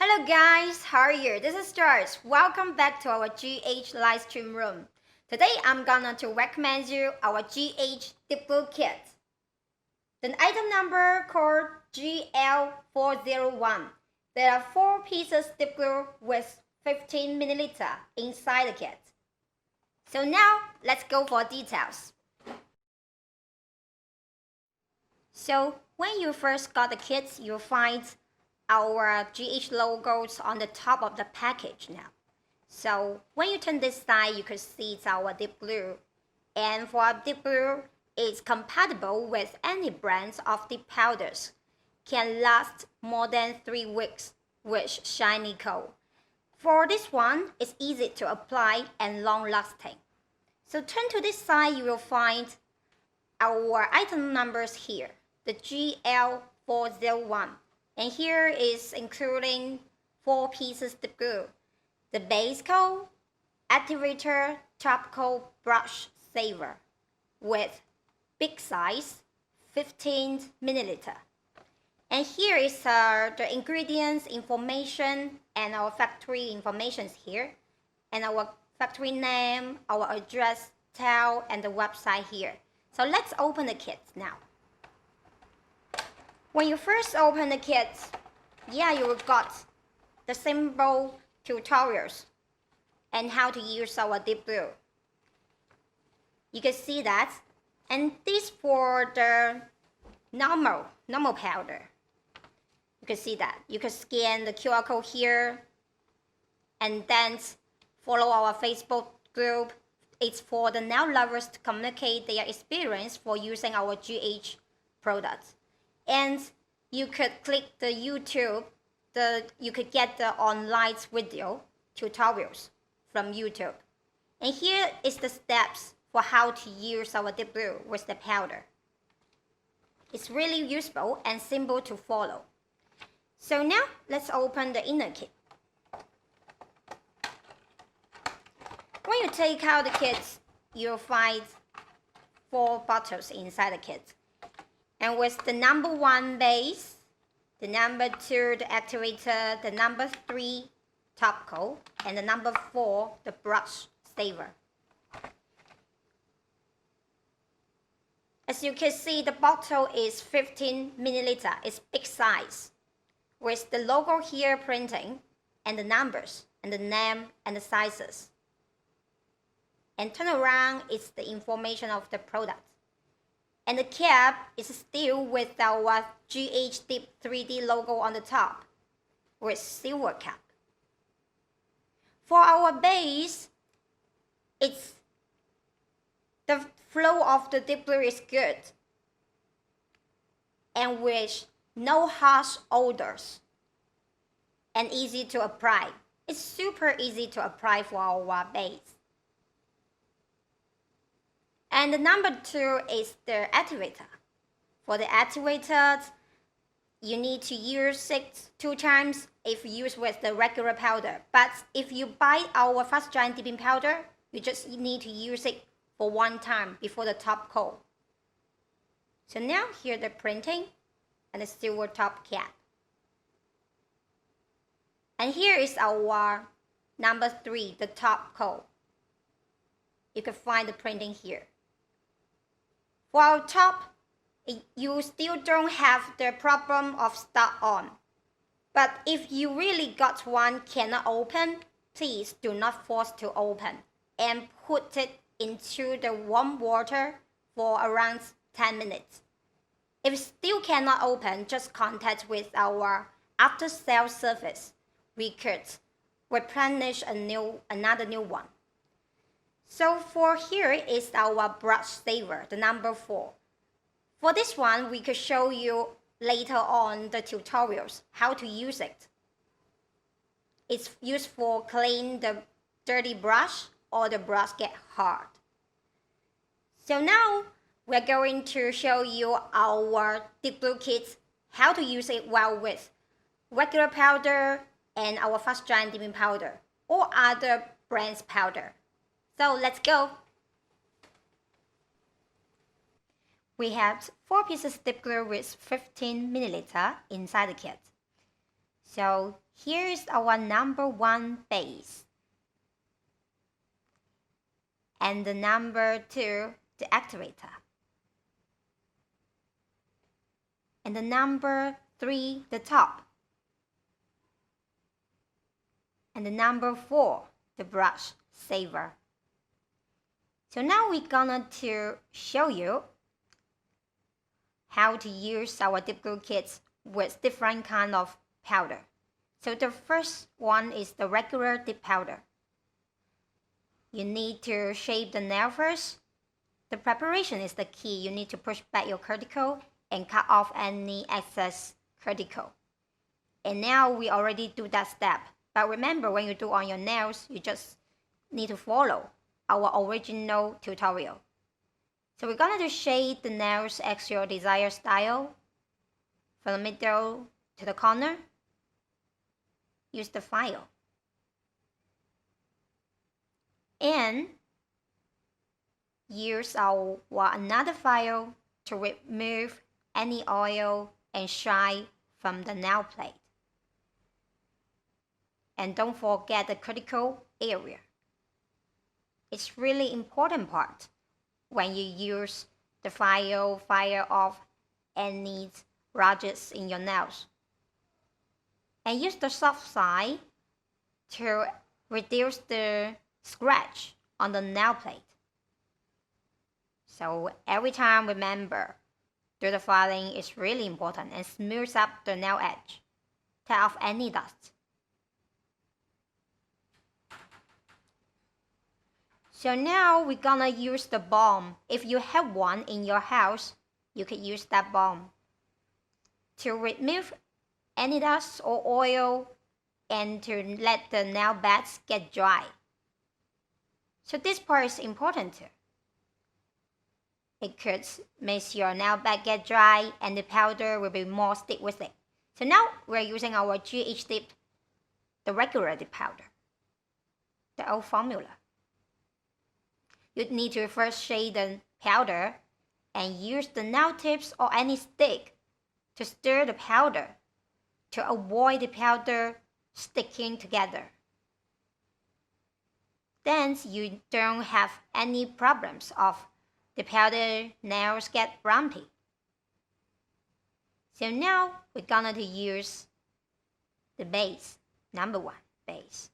Hello guys, how are you? This is George. Welcome back to our GH Livestream room. Today I'm gonna recommend you our GHDIP kit. The item number called GL401. There are 4 pieces dip glue with 15 ml inside the kit. So now let's go for details. So when you first got the kit, you'll find our GH logos on the top of the package now. So when you turn this side, you can see it's our dip glue. And for our dip glue, it's compatible with any brands of dip powders. Can last more than 3 weeks with shiny coat. For this one, it's easy to apply and long lasting. So turn to this side, you will find our item numbers here, the GL401. And here is including 4 pieces dip glue, the base coat, activator, top coat, brush saver with big size 15 ml. And here is the ingredients information and our factory information here, and our factory name, our address, tag, and the website here. So let's open the kit now. When you first open the kit, you got the simple tutorials and how to use our dip glue. You can see that. And this for the normal powder. You can see that. You can scan the QR code here and then follow our Facebook group. It's for the nail lovers to communicate their experience for using our GH products. And you could click the YouTube, you could get the online video tutorials from YouTube. And here is the steps for how to use our dip glue with the powder. It's really useful and simple to follow. So now let's open the inner kit. When you take out the kit, you'll find 4 bottles inside the kit. And with the number 1 base, the number 2 the activator, the number 3 top coat, and the number 4 the brush saver. As you can see, the bottle is 15 ml. It's big size, with the logo here printing, and the numbers, and the name, and the sizes. And turn around, it's the information of the product. And the cap is still with our GHDIP 3D logo on the top, with silver cap. For our base, it's the flow of the dip glue is good and with no harsh odors and easy to apply. It's super easy to apply for our base. And the number 2 is the activator. For the activator, you need to use it 2 times if you use with the regular powder. But if you buy our fast drying dipping powder, you just need to use it for 1 time before the top coat. So now here the printing and the silver top cap. And here is our number 3, the top coat. You can find the printing here. For our top, you still don't have the problem of stuck on. But if you really got one cannot open, please do not force to open and put it into the warm water for around 10 minutes. If still cannot open, just contact with our after sales service. We could replenish another new one. So for here is our brush saver, the number 4. For this one, we could show you later on the tutorials how to use it. It's used for clean the dirty brush or the brush get hard. So now we're going to show you our dip glue kit, how to use it well with regular powder and our fast drying dipping powder or other brands powder. So let's go. We have 4 pieces dip glue with 15 ml inside the kit. So here is our number 1 base. And the number 2, the activator. And the number 3, the top. And the number 4, the brush saver. So now we're gonna to show you how to use our dip glue kits with different kind of powder. So the first one is the regular dip powder. You need to shape the nail first. The preparation is the key. You need to push back your cuticle and cut off any excess cuticle. And now we already do that step. But remember, when you do on your nails, you just need to follow our original tutorial. So we're gonna shade the nails as your desired style. From the middle to the corner. Use the file. And use another file to remove any oil and shine from the nail plate. And don't forget the critical area. It's really important part when you use the file off any ridges in your nails. And use the soft side to reduce the scratch on the nail plate. So every time remember, do the filing is really important and smooth up the nail edge. Take off any dust. So now we're gonna use the balm. If you have one in your house, you could use that balm to remove any dust or oil and to let the nail beds get dry. So this part is important too. It could make your nail bed get dry and the powder will be more stick with it. So now we're using our GHDIP, the regular dip powder, the old formula. You need to first shade the powder and use the nail tips or any stick to stir the powder to avoid the powder sticking together. Then you don't have any problems of the powder nails get bumpy. So now we're gonna to use the base, number 1 base.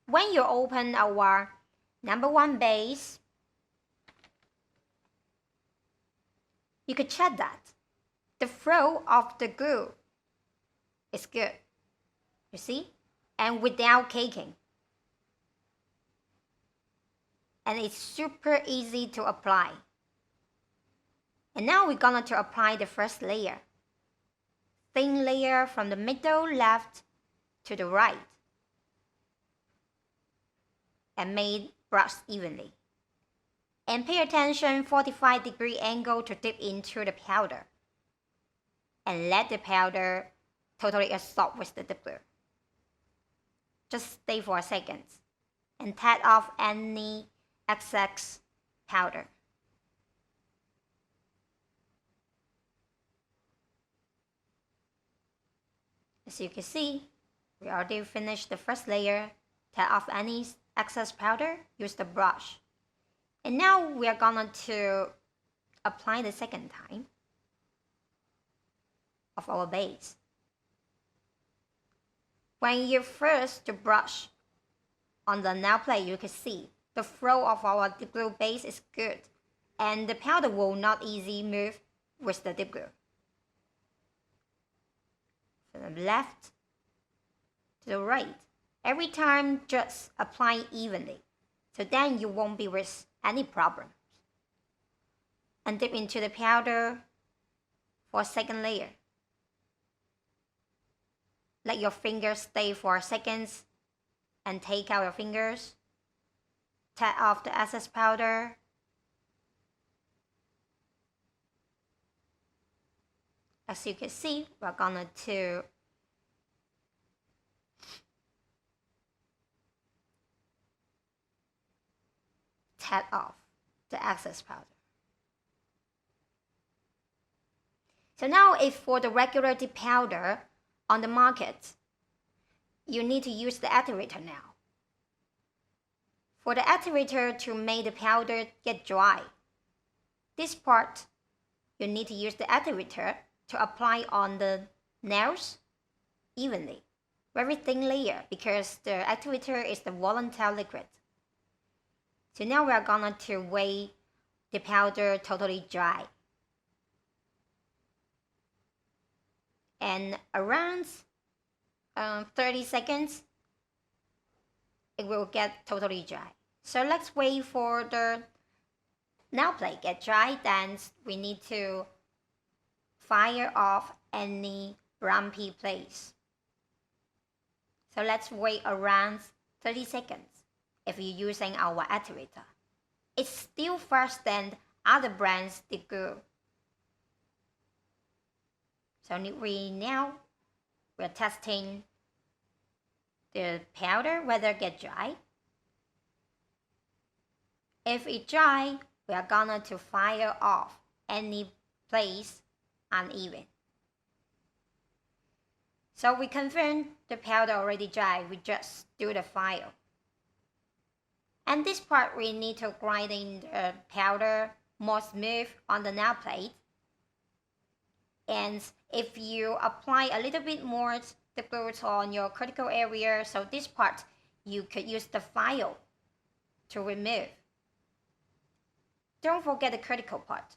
When you open our number 1 base, you could check that the flow of the glue is good, you see, and without caking. And it's super easy to apply. And now we're gonna to apply the first layer. Thin layer from the middle left to the right. And make brush evenly. And pay attention 45-degree angle to dip into the powder. And let the powder totally absorb with the dip glue. Just stay for a second and tap off any excess powder. As you can see, we already finished the first layer. Tap off any excess powder, use the brush. And now we are going to apply the second time of our base. When you first brush on the nail plate, you can see the flow of our dip glue base is good and the powder will not easily move with the dip glue. From the left to the right. Every time just apply evenly, so then you won't be with any problems. And dip into the powder for a second layer. Let your fingers stay for seconds and take out your fingers. Tap off the excess powder. As you can see, we're gonna to tap off the excess powder. So now if for the regular dip powder, on the market, you need to use the activator now. For the activator to make the powder get dry, this part, you need to use the activator to apply on the nails evenly. Very thin layer because the activator is the volatile liquid. So now we are going to wait the powder totally dry. And around 30 seconds, it will get totally dry. So let's wait for the nail plate get dry. Then we need to fire off any bumpy place. So let's wait around 30 seconds if you're using our activator. It's still faster than other brands did good. So we're testing the powder whether it get dry. If it dry, we are gonna to fire off any place uneven. So we confirm the powder already dry, we just do the file. And this part we need to grind in the powder more smooth on the nail plate. And if you apply a little bit more the glue on your critical area, so this part you could use the file to remove. Don't forget the critical part,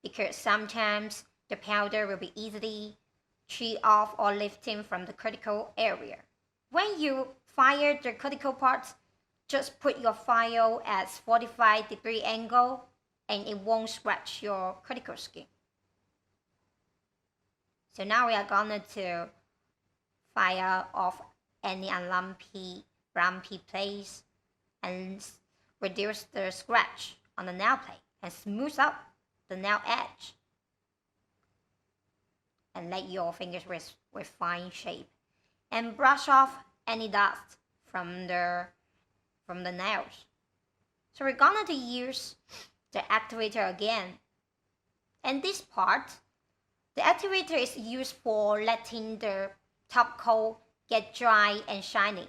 because sometimes the powder will be easily chipped off or lifting from the critical area. When you fire the critical parts, just put your file at 45-degree angle and it won't scratch your critical skin. So now we are going to fire off any unlumpy, bumpy place and reduce the scratch on the nail plate and smooth up the nail edge. And let your fingers with fine shape. And brush off any dust from the nails. So we're going to use the activator again. And this part, the activator is used for letting the top coat get dry and shiny.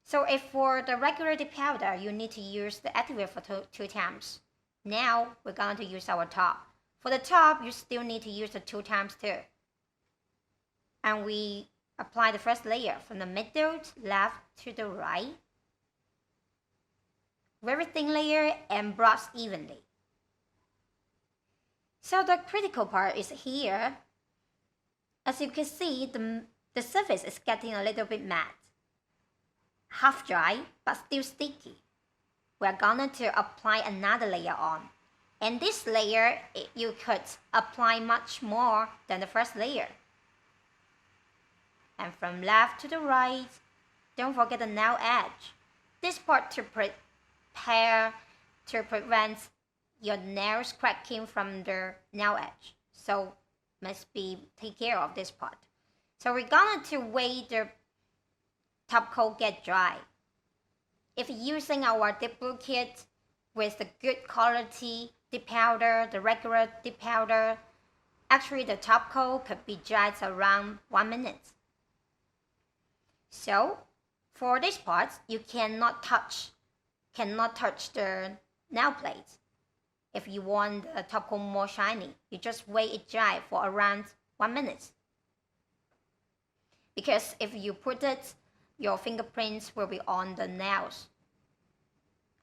So if for the regular dip powder, you need to use the activator for two times. Now we're going to use our top. For the top, you still need to use the 2 times too. And we apply the first layer from the middle left to the right. Very thin layer and brush evenly. So the critical part is here. As you can see, the surface is getting a little bit matte. Half dry, but still sticky. We're going to apply another layer on. And this layer, you could apply much more than the first layer. And from left to the right, don't forget the nail edge. This part to prevent your nails cracking from the nail edge. So must take care of this part. So we're going to wait the top coat get dry. If using our dip glue kit with the good quality dip powder, the regular dip powder, actually the top coat could be dried around 1 minute. So for this part, you cannot touch the nail plate. If you want the top coat more shiny, you just wait it dry for around 1 minute. Because if you put it, your fingerprints will be on the nails.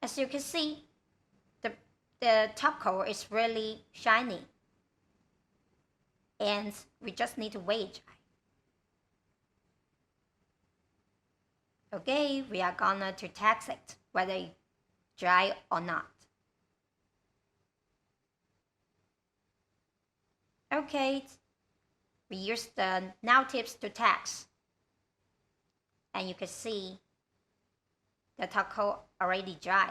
As you can see, the top coat is really shiny. And we just need to wait dry. Okay, we are gonna to test it, whether it's dry or not. Okay, we use the nail tips to test. And you can see the top coat already dry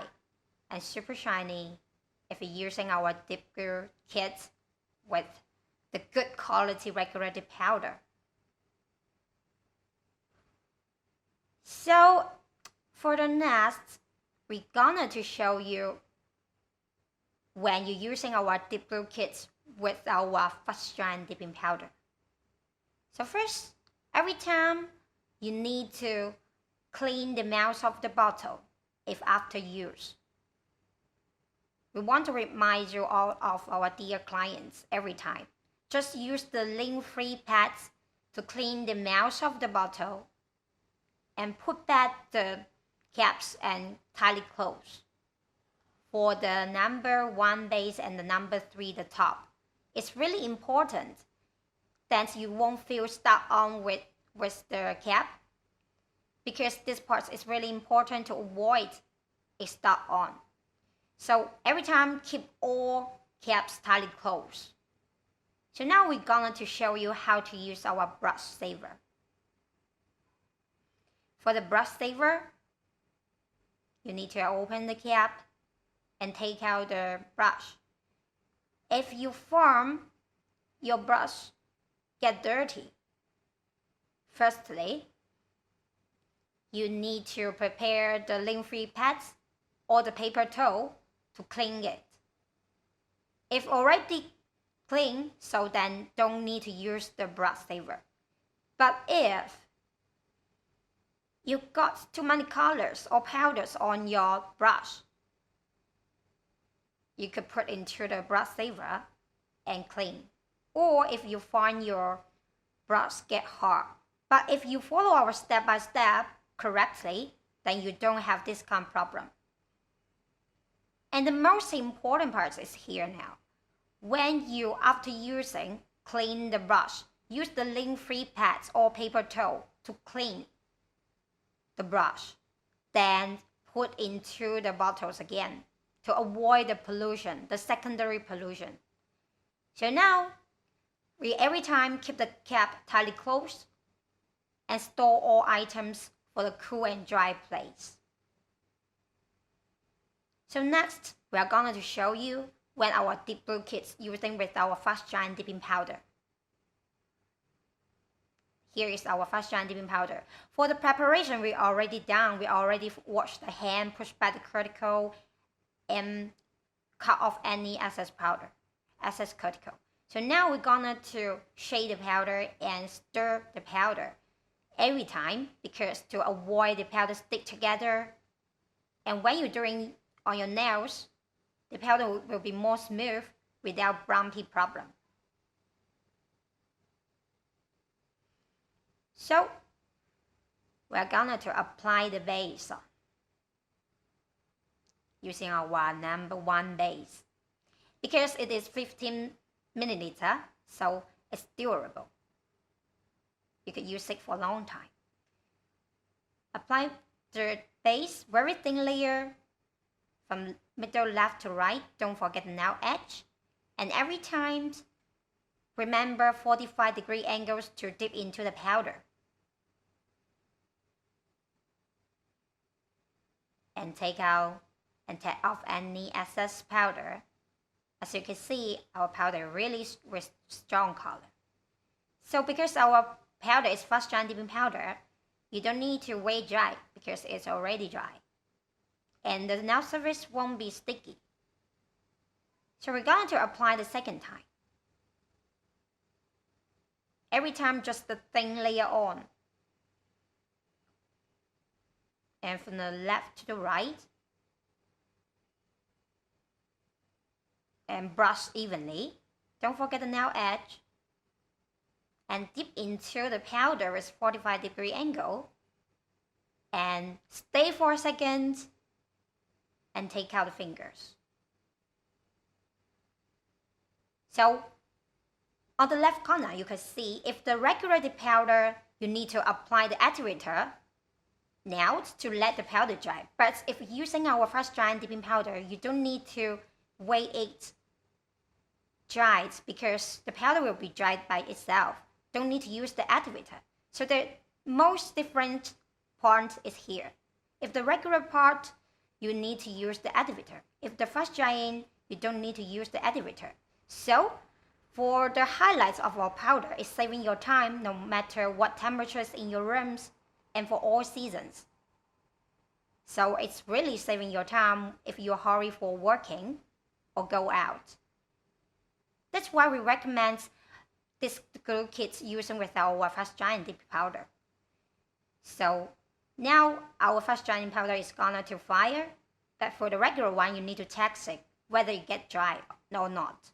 and super shiny if you're using our dip glue kit with the good quality regular dip powder. So for the next, we're gonna to show you when you're using our dip glue kits with our fast strand dipping powder. So first, Every time you need to clean the mouth of the bottle if after use. We want to remind you all of our dear clients every time. Just use the lint-free pads to clean the mouth of the bottle and put back the caps and tightly close. For the number 1 base and the number 3 the top, it's really important that you won't feel stuck on with the cap, because this part is really important to avoid it stuck on. So every time keep all caps tightly closed. So now we're going to show you how to use our brush saver. For the brush saver, you need to open the cap and take out the brush. If you found your brush get dirty, firstly, you need to prepare the lint-free pads or the paper towel to clean it. If already clean, so then don't need to use the brush saver. But if you got too many colors or powders on your brush, you could put into the brush saver and clean. Or if you find your brush get hard. But if you follow our step-by-step correctly, then you don't have this kind of problem. And the most important part is here now. When you, after using, clean the brush, use the lint-free pads or paper towel to clean the brush. Then put into the bottles again to avoid the pollution, the secondary pollution. So now, we every time keep the cap tightly closed and store all items for the cool and dry place. So next, we are going to show you when our deep blue kits using with our fast giant dipping powder. Here is our fast giant dipping powder. For the preparation, we already done. We already washed the hand, pushed back the cuticle, and cut off any excess powder, excess cuticle. So now we're gonna to shake the powder and stir the powder every time, because to avoid the powder stick together. And when you're doing on your nails, the powder will be more smooth without bumpy problem. So we're gonna to apply the base using our number 1 base. Because it is 15 milliliter, so it's durable. You could use it for a long time. Apply the base very thin layer from middle left to right. Don't forget the nail edge. And every time, remember 45-degree angles to dip into the powder. And take off any excess powder. As you can see, our powder really with strong color. So because our powder is fast giant dipping powder, you don't need to wait dry because it's already dry. And the nail surface won't be sticky. So we're going to apply the second time. Every time just the thin layer on. And from the left to the right. And brush evenly. Don't forget the nail edge. And dip into the powder with 45-degree angle. And stay for a second. And take out the fingers. So, on the left corner, you can see if the regular dip powder, you need to apply the activator now to let the powder dry. But if using our fast giant dipping powder, you don't need to wait it dries because the powder will be dried by itself. Don't need to use the activator. So the most different part is here. If the regular part, you need to use the activator. If the fast giant, you don't need to use the activator. So for the highlights of our powder, it's saving your time no matter what temperatures in your rooms and for all seasons. So it's really saving your time if you hurry for working or go out. That's why we recommend this glue kit using with our fast drying dip powder. So now our fast drying powder is gonna to fire, but for the regular one you need to test it whether it get dry or not.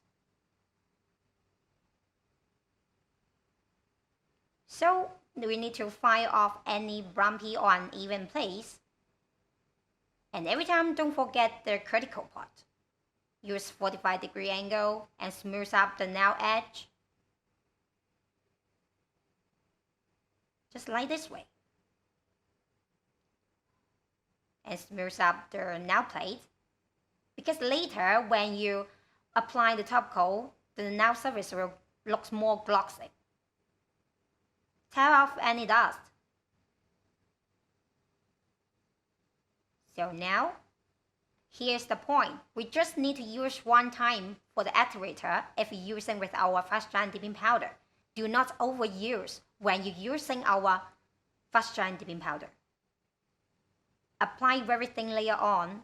So we need to fire off any bumpy or uneven place. And every time don't forget the critical part. Use 45-degree angle and smooth up the nail edge. Just like this way. And smooth up the nail plate. Because later when you apply the top coat, the nail surface will look more glossy. Tear off any dust. So now, here's the point. We just need to use one time for the activator if you're using with our fast drying dipping powder. Do not overuse when you're using our fast drying dipping powder. Apply very thin layer on.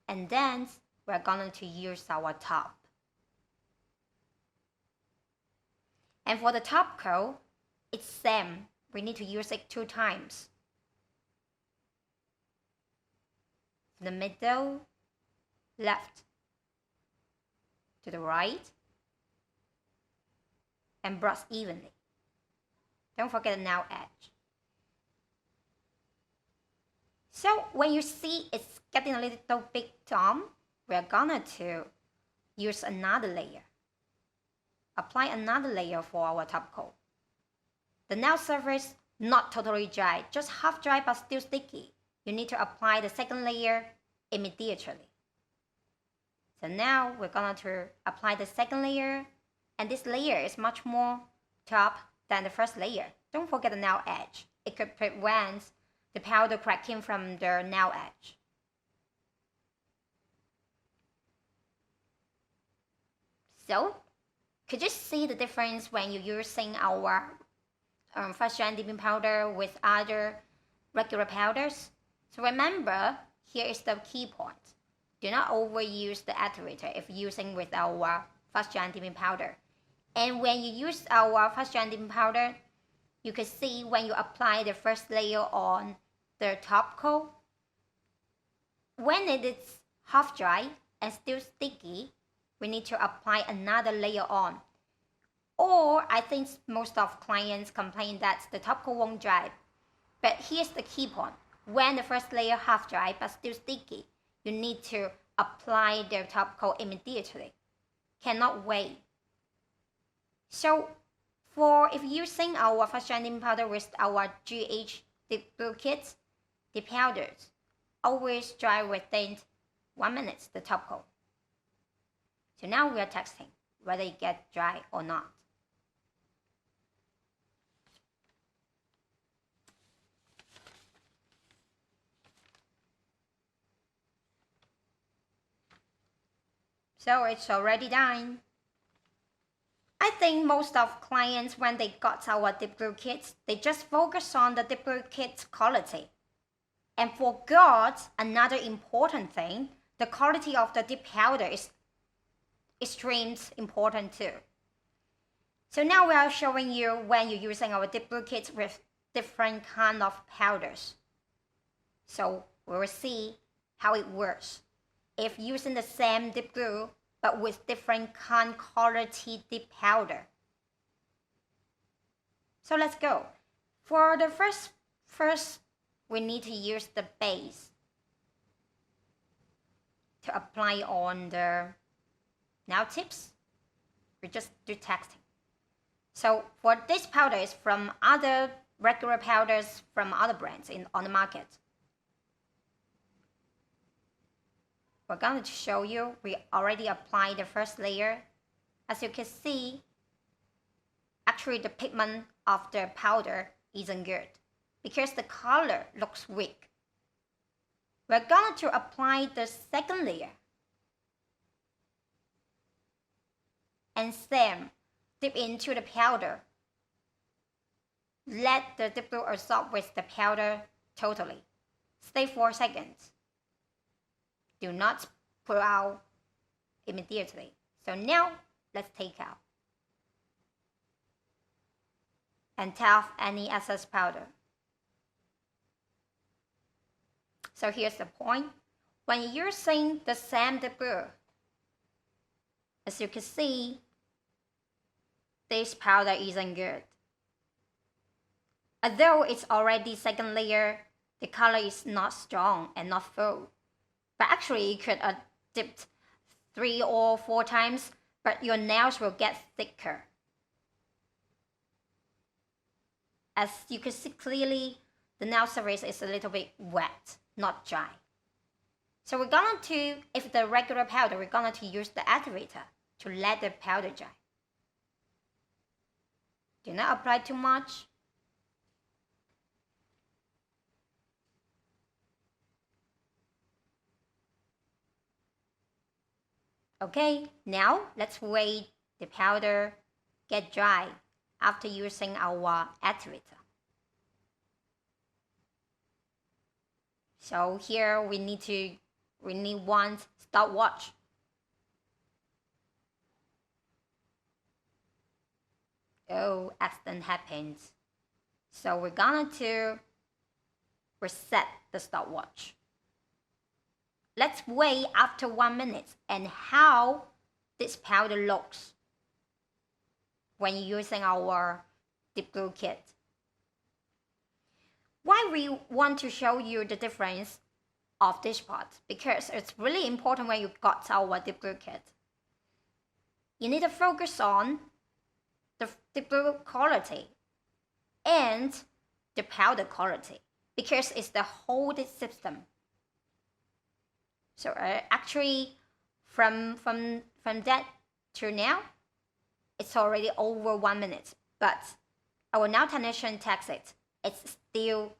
And then we're going to use our top. And for the top coat, it's same. We need to use it 2 times. The middle, left, to the right, and brush evenly. Don't forget the nail edge. So when you see it's getting a little bit dumb, we're gonna to use another layer. Apply another layer for our top coat. The nail surface not totally dry, just half dry but still sticky. You need to apply the second layer immediately. So now we're going to apply the second layer, and this layer is much more tough than the first layer. Don't forget the nail edge. It could prevent the powder cracking from the nail edge. So, could you see the difference when you're using our fast drying dipping powder with other regular powders? So remember, here is the key point. Do not overuse the activator if using with our fast drying dipping powder. And when you use our fast drying dipping powder, you can see when you apply the first layer on the top coat, when it is half dry and still sticky, we need to apply another layer on. Or I think most of clients complain that the top coat won't dry. But here's the key point. When the first layer half dry but still sticky, you need to apply the top coat immediately. Cannot wait. So for if using our fast drying powder with our GHDIP kits, the powders always dry within 1 minute, the top coat. So now we are testing whether it gets dry or not. So it's already done. I think most of clients, when they got our dip glue kits, they just focus on the dip glue kit quality and forgot another important thing. The quality of the dip powder is extremely important too. So now we are showing you when you're using our dip glue kits with different kind of powders. So we will see how it works. If using the same dip glue but with different kind quality dip powder. So let's go. For the first we need to use the base to apply on the nail tips. We just do testing. So for this powder is from other regular powders from other brands on the market. We're going to show you, we already applied the first layer. As you can see, actually the pigment of the powder isn't good because the color looks weak. We're going to apply the second layer. And same, dip into the powder. Let the dip glue absorb with the powder totally. Stay 4 seconds. Do not pull out immediately. So now, let's take out. And tap any excess powder. So here's the point. When you're using the same dip glue, as you can see, this powder isn't good. Although it's already second layer, the color is not strong and not full. But actually, you could dip 3 or 4 times, but your nails will get thicker. As you can see clearly, the nail surface is a little bit wet, not dry. So we're going to, if the regular powder, we're going to use the activator to let the powder dry. Do not apply too much. Okay, now let's wait the powder get dry after using our activator. So here we need one stopwatch. Oh, accident happens. So we're going to reset the stopwatch. Let's wait after 1 minute and how this powder looks when using our dip glue kit. Why we want to show you the difference of this part? Because it's really important when you got our dip glue kit. You need to focus on the dip glue quality and the powder quality because it's the whole system. So actually, from that to now, it's already over 1 minute. But our nail technician tests it. It's still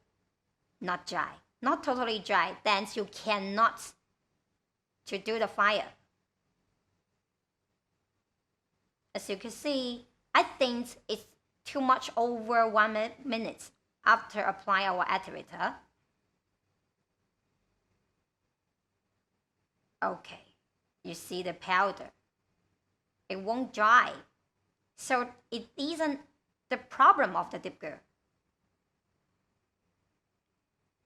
not dry, not totally dry. Then you cannot to do the fire. As you can see, I think it's too much over 1 minute after applying our activator. Okay, you see the powder. It won't dry. So it isn't the problem of the dip glue.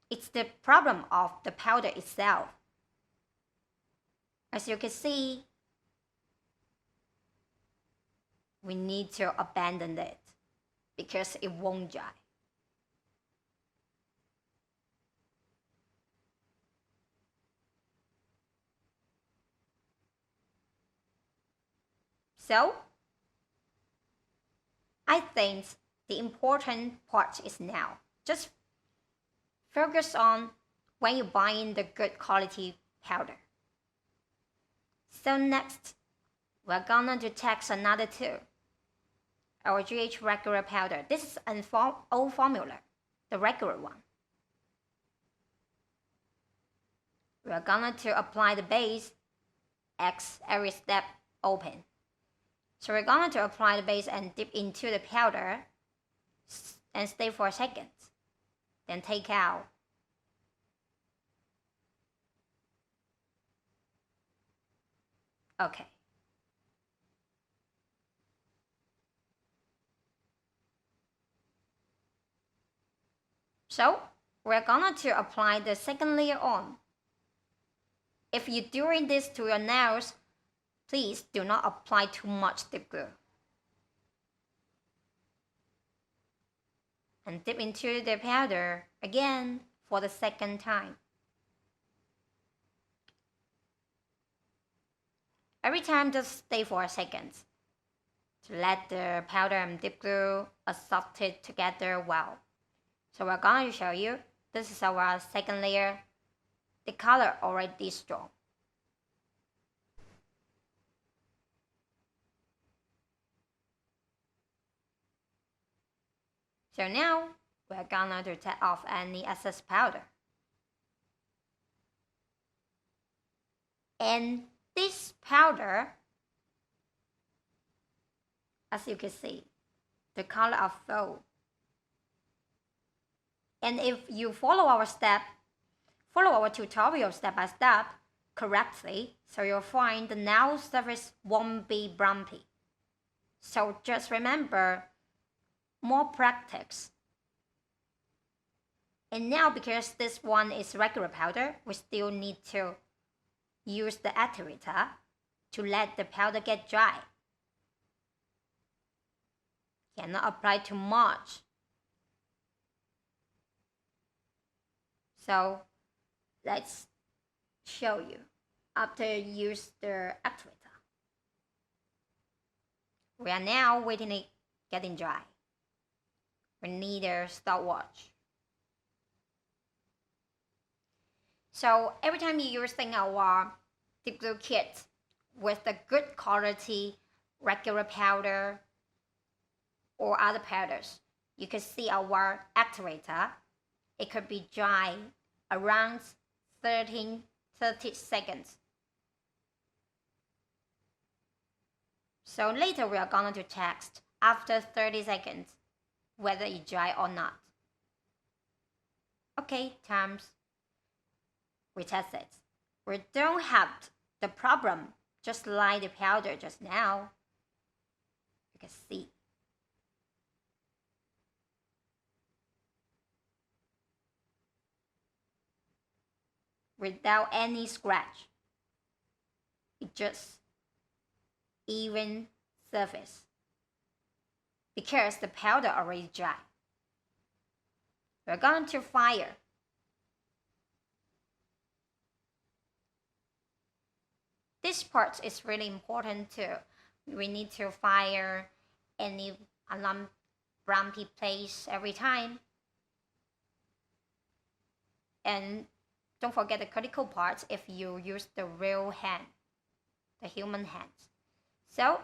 It's the problem of the powder itself. As you can see, we need to abandon it because it won't dry. So, I think the important part is now. Just focus on when you're buying the good quality powder. So next, we're gonna to test another tool. Our GH regular powder. This is an old formula, the regular one. We're gonna to apply the base X every step open. So we're going to apply the base and dip into the powder and stay for a second. Then take out. Okay. So we're going to apply the second layer on. If you're doing this to your nails, please do not apply too much dip glue. And dip into the powder again for the second time. Every time just stay for a second to let the powder and dip glue absorb it together well. So we're going to show you, this is our second layer. The color already strong. So now, we're gonna to take off any excess powder. And this powder, as you can see, the color of full. And if you follow our tutorial step by step correctly, so you'll find the nail surface won't be bumpy. So just remember, more practice. And now because this one is regular powder, we still need to use the activator to let the powder get dry. Cannot apply too much. So let's show you after you use the activator. We are now waiting it getting dry. We need a stopwatch. So every time you using our dip glue kit with the good quality regular powder or other powders, you can see our activator. It could be dry around 30 seconds. So later we are going to test after 30 seconds whether it's dry or not. Okay, times. We test it. We don't have the problem just like the powder just now. You can see. Without any scratch. It just even surface. Because the powder already dry. We're going to fire. This part is really important too. We need to fire any lumpy place every time. And don't forget the critical parts if you use the real hand, the human hands. So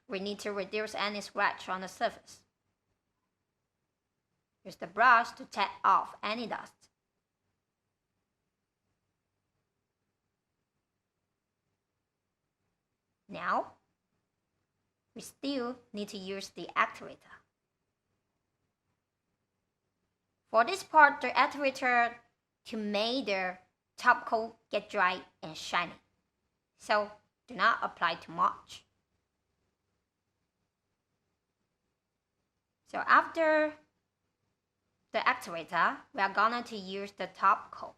we need to reduce any scratch on the surface. Use the brush to tap off any dust. Now, we still need to use the activator. For this part, the activator to make the top coat get dry and shiny. So do not apply too much. So after the activator, we are going to use the top coat.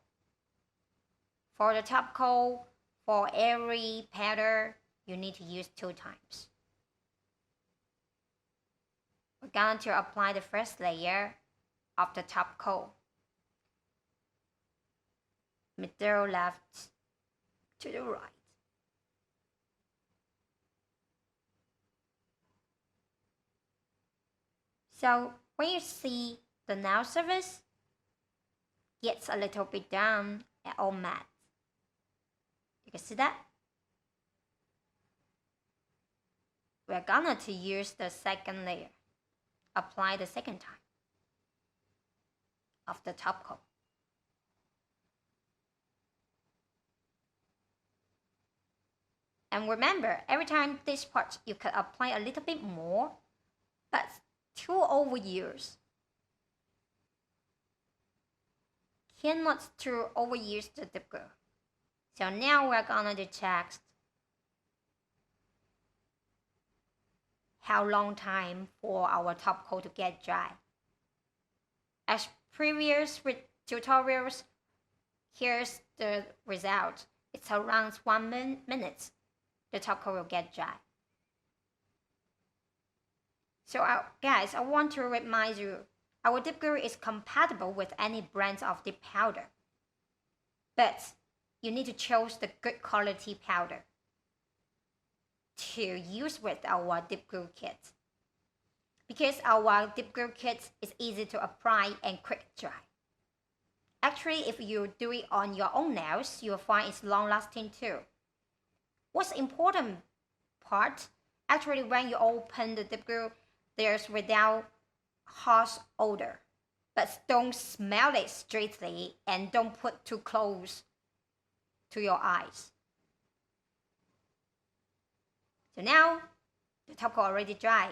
For the top coat, for every powder, you need to use 2 times. We're going to apply the first layer of the top coat. Middle left to the right. So when you see the nail surface gets a little bit down and all matte, you can see that. We're gonna to use the second layer. Apply the second time of the top coat. And remember, every time this part, you can apply a little bit more, but too overuse. Cannot too overuse the dip glue. So now we're gonna do check how long time for our top coat to get dry. As previous tutorials, here's the result. It's around 1 minute. The top coat will get dry. So guys, I want to remind you, our dip glue is compatible with any brand of dip powder. But you need to choose the good quality powder to use with our dip glue kit. Because our dip glue kit is easy to apply and quick dry. Actually, if you do it on your own nails, you'll find it's long lasting too. What's important part, actually when you open the dip glue, there's without harsh odor. But don't smell it straightly and don't put too close to your eyes. So now, the top coat already dry.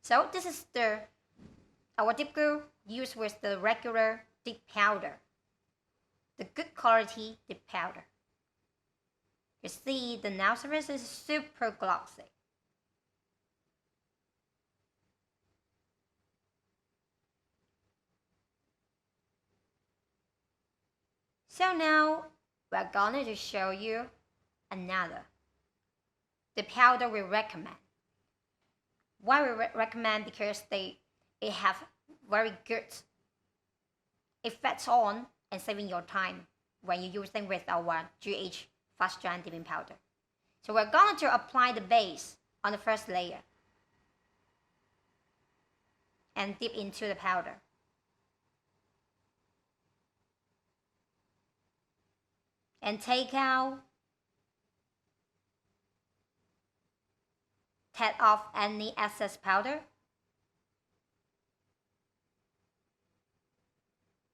So this is our dip glue used with the regular dip powder. the good quality dip powder. You see, the nail surface is super glossy. So now we're going to show you another the powder we recommend. Why we recommend? Because it have very good effects on and saving your time when you're using with our GH fast dry dipping powder. So we're going to apply the base on the first layer and dip into the powder. And take out, tap off any excess powder.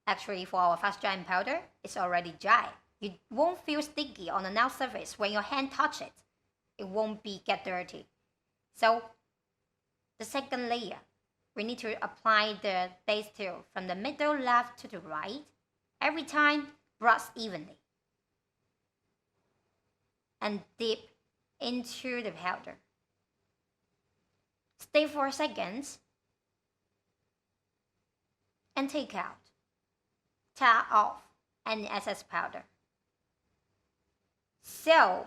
Actually, for our fast drying powder, it's already dry. You won't feel sticky on the nail surface when your hand touch it. It won't get dirty. So the second layer, we need to apply the base too from the middle left to the right. Every time, brush evenly. And dip into the powder. Stay for seconds and take out. Tap off any excess powder. So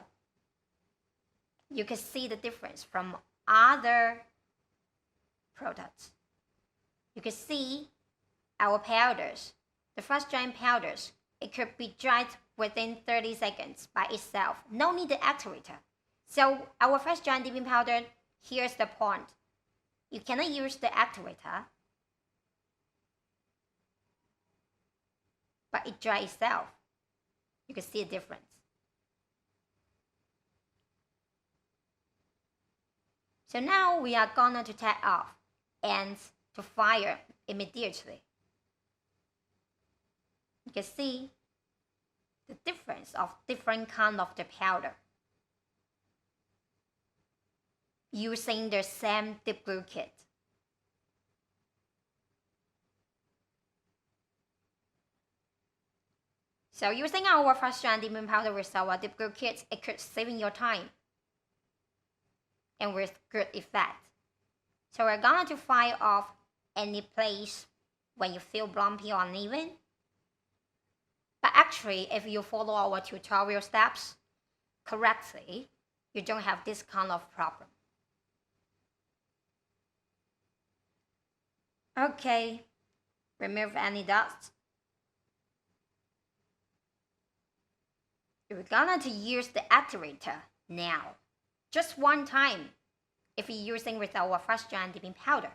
you can see the difference from other products. You can see our powders, the fast drying powders, it could be dried within 30 seconds by itself. No need the activator. So our fast drying dipping powder, here's the point. You cannot use the activator, but it dries itself. You can see the difference. So now we are going to tap off and to fire immediately. You can see the difference of different kind of the powder using the same dip glue kit. So using our fast dry dipping powder with our dip glue kit, it could saving your time and with good effect. So we're going to fire off any place when you feel bumpy or uneven. But actually, if you follow our tutorial steps correctly, you don't have this kind of problem. Okay, remove any dust. We're going to use the activator now, just one time, if you're using with our fast dry dipping powder,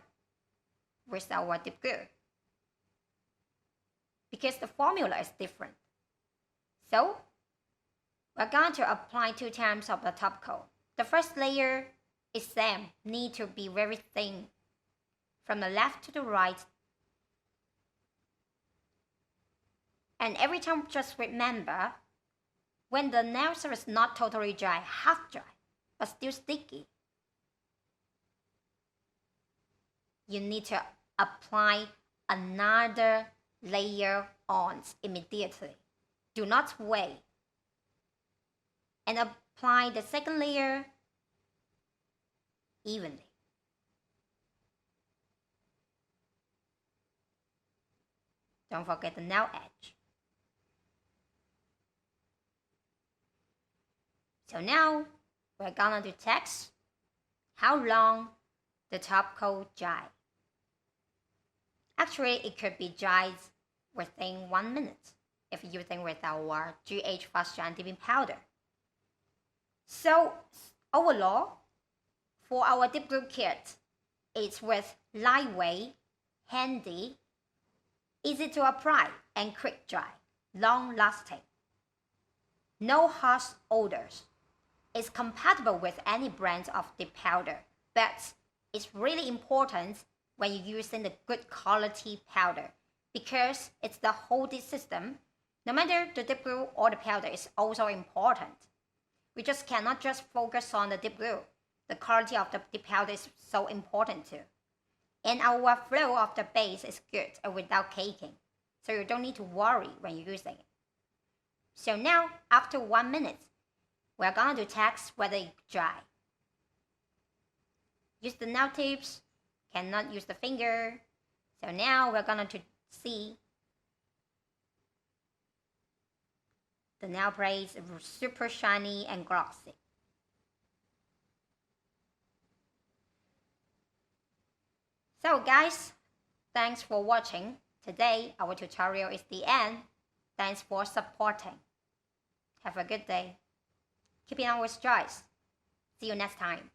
with our dip glue, because the formula is different. So, we're going to apply 2 times of the top coat. The first layer is same, need to be very thin, from the left to the right. And every time just remember, when the nail surface is not totally dry, half dry, but still sticky, you need to apply another layer on immediately. Do not wait. And apply the second layer evenly. Don't forget the nail edge. So now we're gonna do test how long the top coat dry. Actually, it could be dried within 1 minute if you're using with our GH fast dry dipping powder. So overall, for our dip glue kit, it's with lightweight, handy, easy to apply, and quick dry, long lasting. No harsh odors. It's compatible with any brand of dip powder, but it's really important when you're using the good quality powder because it's the whole dip system. No matter the dip glue or the powder is also important. We just cannot just focus on the dip glue. The quality of the dip powder is so important too. And our flow of the base is good and without caking. So you don't need to worry when you're using it. So now, after 1 minute, we're going to test whether it's dry. Use the nail tips, cannot use the finger. So now we're going to see the nail plates are super shiny and glossy. So guys, thanks for watching. Today our tutorial is the end. Thanks for supporting. Have a good day. Keep it on with choice. See you next time.